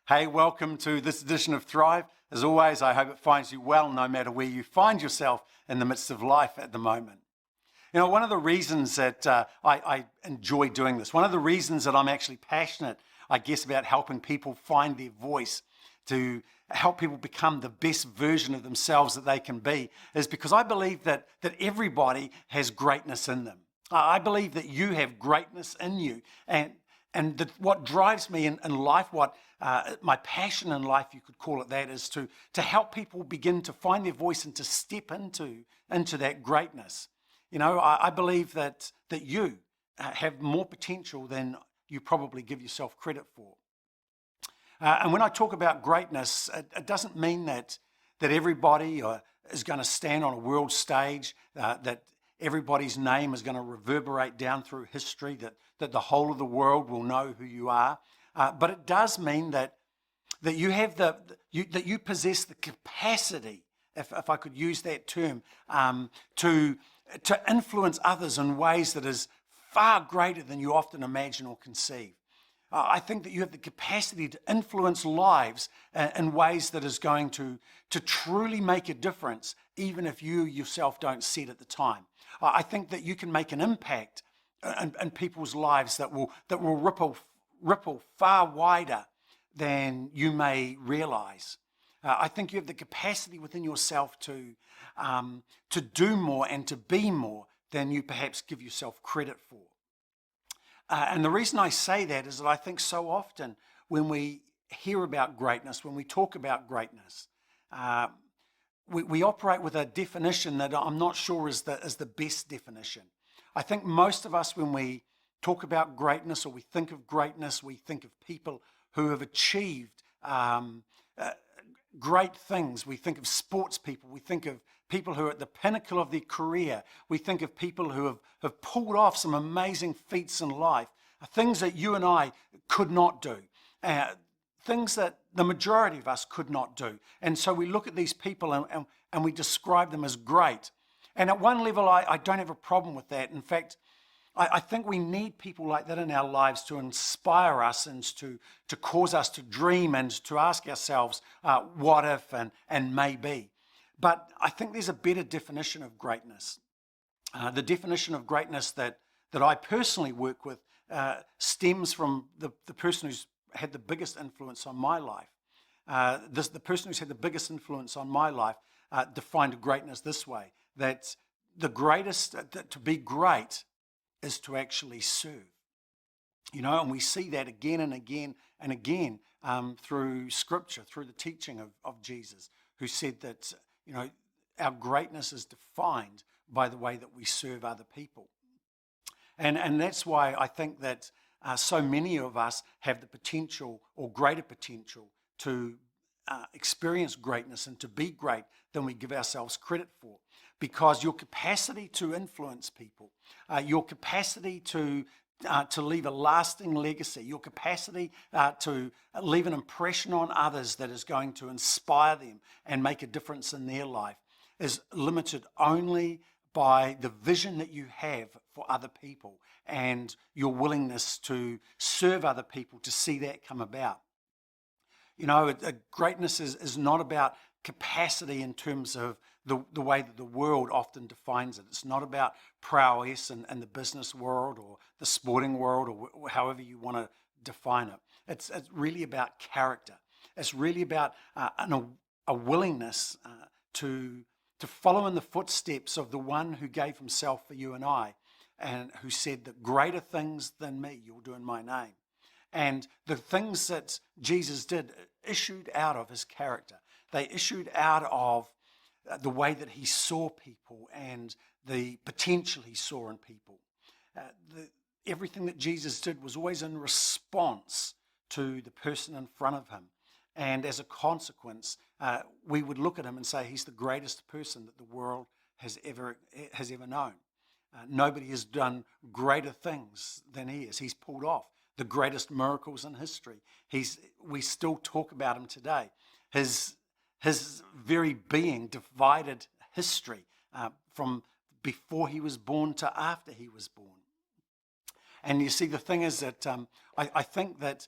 Hey, welcome to this edition of Thrive. As always, I hope it finds you well no matter where you find yourself in the midst of life at the moment. You know, one of the reasons that I enjoy doing this, one of the reasons that I'm actually passionate, I guess, about helping people find their voice, to help people become the best version of themselves that they can be, is because I believe that everybody has greatness in them. I believe that you have greatness in you. And what drives me in life, my passion in life, you could call it that, is to help people begin to find their voice and to step into that greatness. You know, I believe that you have more potential than you probably give yourself credit for. And when I talk about greatness, it doesn't mean that everybody is going to stand on a world stage, that everybody's name is going to reverberate down through history, that the whole of the world will know who you are. But it does mean that you have that you possess the capacity, if I could use that term, to influence others in ways that is far greater than you often imagine or conceive. I think that you have the capacity to influence lives in ways that is going to truly make a difference, even if you yourself don't see it at the time. I think that you can make an impact in people's lives that will ripple far wider than you may realize. I think you have the capacity within yourself to do more and to be more than you perhaps give yourself credit for. And the reason I say that is that I think so often when we hear about greatness, when we talk about greatness, we operate with a definition that I'm not sure is the best definition. I think most of us, when we talk about greatness or we think of greatness, we think of people who have achieved great things. We think of sports people. We think of people who are at the pinnacle of their career. We think of people who have pulled off some amazing feats in life, things that you and I could not do, things that the majority of us could not do. And so we look at these people and we describe them as great. And at one level, I don't have a problem with that. In fact, I think we need people like that in our lives to inspire us and to cause us to dream and to ask ourselves what if and maybe. But I think there's a better definition of greatness. The definition of greatness that I personally work with stems from the person who's had the biggest influence on my life. The person who's had the biggest influence on my life defined greatness this way, that the greatest, to be great, is to actually serve. You know, and we see that again and again and again through Scripture, through the teaching of Jesus, who said that, you know, our greatness is defined by the way that we serve other people. And that's why I think that so many of us have the potential or greater potential to experience greatness and to be great than we give ourselves credit for. Because your capacity to influence people, your capacity to leave a lasting legacy, your capacity to leave an impression on others that is going to inspire them and make a difference in their life is limited only by the vision that you have for other people and your willingness to serve other people to see that come about. You know, greatness is not about capacity in terms of the way that the world often defines it. It's not about prowess in the business world or the sporting world or however you want to define it. It's really about character. It's really about a willingness to follow in the footsteps of the one who gave himself for you and I, and who said that greater things than me you'll do in my name. And the things that Jesus did issued out of his character. They issued out of the way that he saw people and the potential he saw in people. Everything that Jesus did was always in response to the person in front of him. And as a consequence, we would look at him and say he's the greatest person that the world has ever known. Nobody has done greater things than he is. He's pulled off the greatest miracles in history. We still talk about him today. His very being divided history from before he was born to after he was born. And you see, the thing is that I think that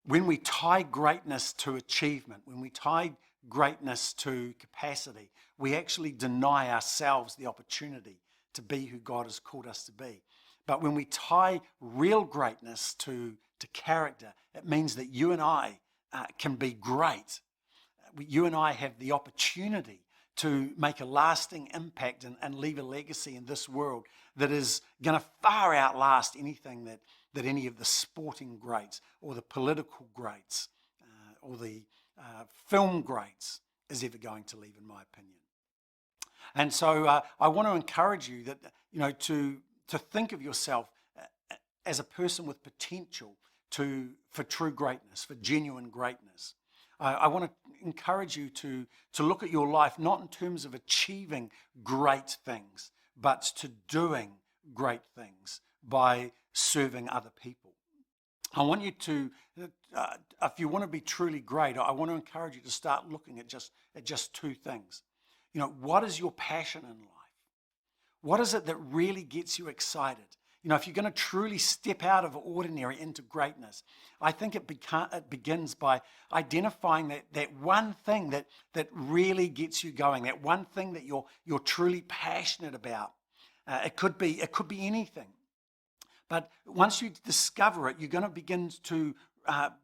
when we tie greatness to achievement, when we tie greatness to capacity, we actually deny ourselves the opportunity to be who God has called us to be. But when we tie real greatness to character, it means that you and I can be great. You and I have the opportunity to make a lasting impact and leave a legacy in this world that is going to far outlast anything that any of the sporting greats or the political greats or the film greats is ever going to leave, in my opinion. And so I want to encourage you that, to think of yourself as a person with potential for true greatness, for genuine greatness. I want to encourage you to look at your life not in terms of achieving great things, but to doing great things by serving other people. I want you to, if you want to be truly great, I want to encourage you to start looking at just two things. What is your passion in life? What is it that really gets you excited? If you're going to truly step out of ordinary into greatness, I think it begins by identifying that one thing that really gets you going, that one thing that you're truly passionate about. It could be anything. But once you discover it, you're going to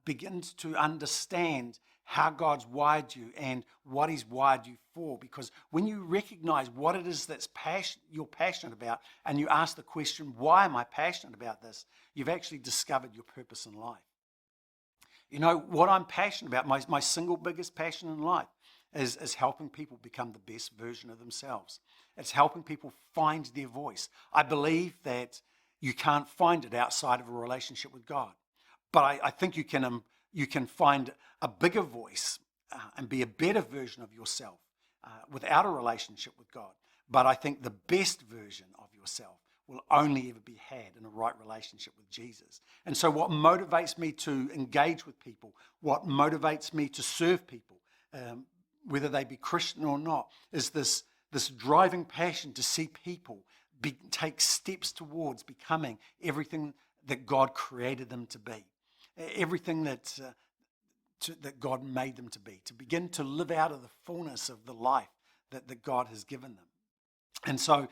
begin to understand how God's wired you and what He's wired you for. Because when you recognize what it is you're passionate about, and you ask the question, why am I passionate about this? You've actually discovered your purpose in life. What I'm passionate about, my single biggest passion in life is helping people become the best version of themselves. It's helping people find their voice. I believe that you can't find it outside of a relationship with God. But I think you can find a bigger voice and be a better version of yourself without a relationship with God. But I think the best version of yourself will only ever be had in a right relationship with Jesus. And so what motivates me to engage with people, what motivates me to serve people, whether they be Christian or not, is this driving passion to see people take steps towards becoming everything that God created them to be, everything that God made them to be, to begin to live out of the fullness of the life that God has given them. And so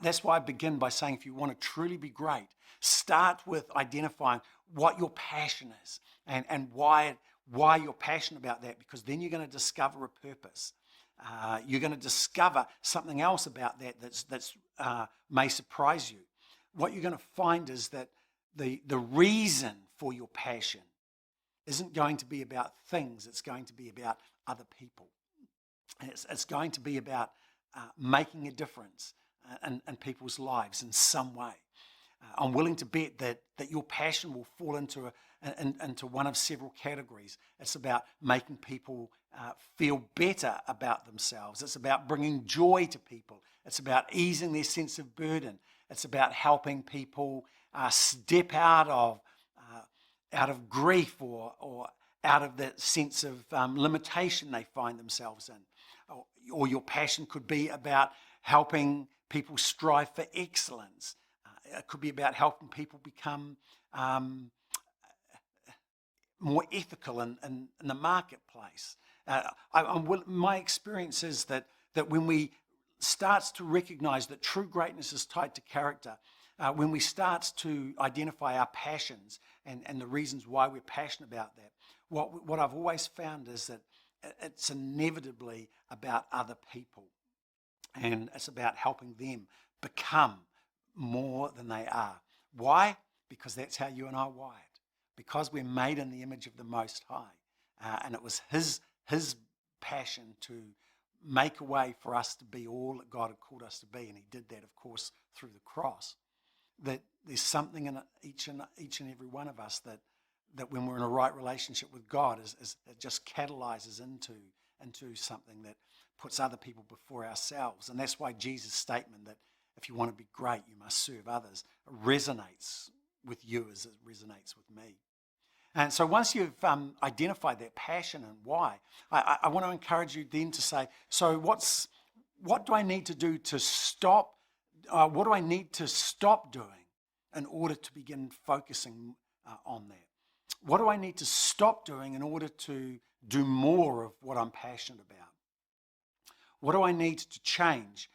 that's why I begin by saying, if you want to truly be great, start with identifying what your passion is and why you're passionate about that, because then you're going to discover a purpose. You're going to discover something else about that that's may surprise you. What you're going to find is that the reason for your passion isn't going to be about things. It's going to be about other people. It's going to be about making a difference in people's lives in some way. I'm willing to bet that your passion will fall into one of several categories. It's about making people feel better about themselves. It's about bringing joy to people. It's about easing their sense of burden. It's about helping people step out of grief or out of that sense of limitation they find themselves in. Or your passion could be about helping people strive for excellence. It could be about helping people become more ethical in the marketplace. My experience is that when we start to recognize that true greatness is tied to character, when we start to identify our passions and the reasons why we're passionate about that, what I've always found is that it's inevitably about other people, and it's about helping them become more than they are. Why? Because that's how you and I are wired. Because we're made in the image of the Most High, and it was His passion to make a way for us to be all that God had called us to be, and He did that, of course, through the cross. That there's something in each and every one of us that when we're in a right relationship with God, it just catalyzes into something that puts other people before ourselves. And that's why Jesus' statement that if you want to be great, you must serve others, resonates with you as it resonates with me. And so once you've identified that passion and why, I want to encourage you then to say, so what do I need to do to stop? What do I need to stop doing in order to begin focusing on that? what do I need to stop doing in order to do more of what I'm passionate about? What do I need to change?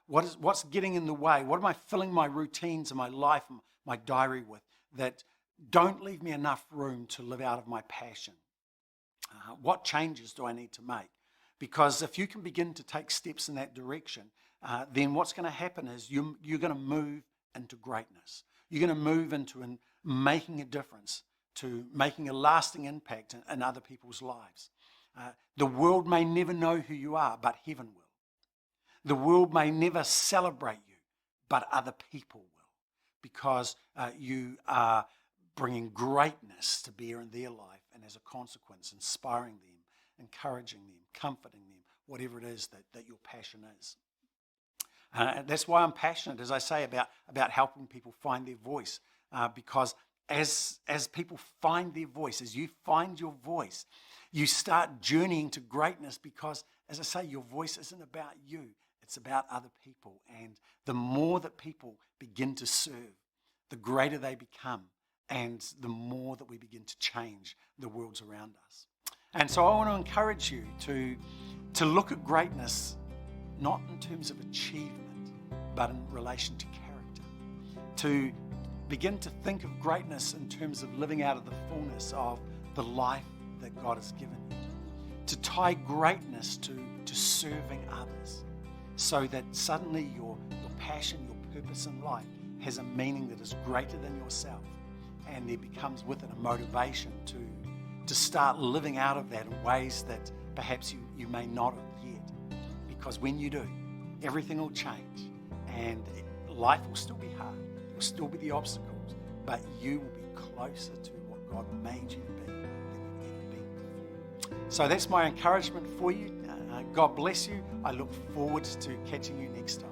What's getting in the way? What am I filling my routines and my life and my diary with that don't leave me enough room to live out of my passion? What changes do I need to make? Because if you can begin to take steps in that direction, then what's going to happen is you're going to move into greatness. You're going to move into making a difference, to making a lasting impact in other people's lives. The world may never know who you are, but heaven will. The world may never celebrate you, but other people will, because you are bringing greatness to bear in their life, and as a consequence, inspiring them, encouraging them, comforting them, whatever it is that your passion is. That's why I'm passionate, as I say, about helping people find their voice, because as people find their voice, as you find your voice, you start journeying to greatness, because, as I say, your voice isn't about you, it's about other people. And the more that people begin to serve, the greater they become, and the more that we begin to change the worlds around us. And so I want to encourage you to look at greatness not in terms of achievement, but in relation to character. To begin to think of greatness in terms of living out of the fullness of the life that God has given you. To tie greatness to serving others, so that suddenly your passion, your purpose in life has a meaning that is greater than yourself, and there becomes with it a motivation to start living out of that in ways that perhaps you may not have yet. Because when you do, everything will change, and life will still be hard, there will still be the obstacles, but you will be closer to what God made you to be than you've ever been before. So that's my encouragement for you. God bless you. I look forward to catching you next time.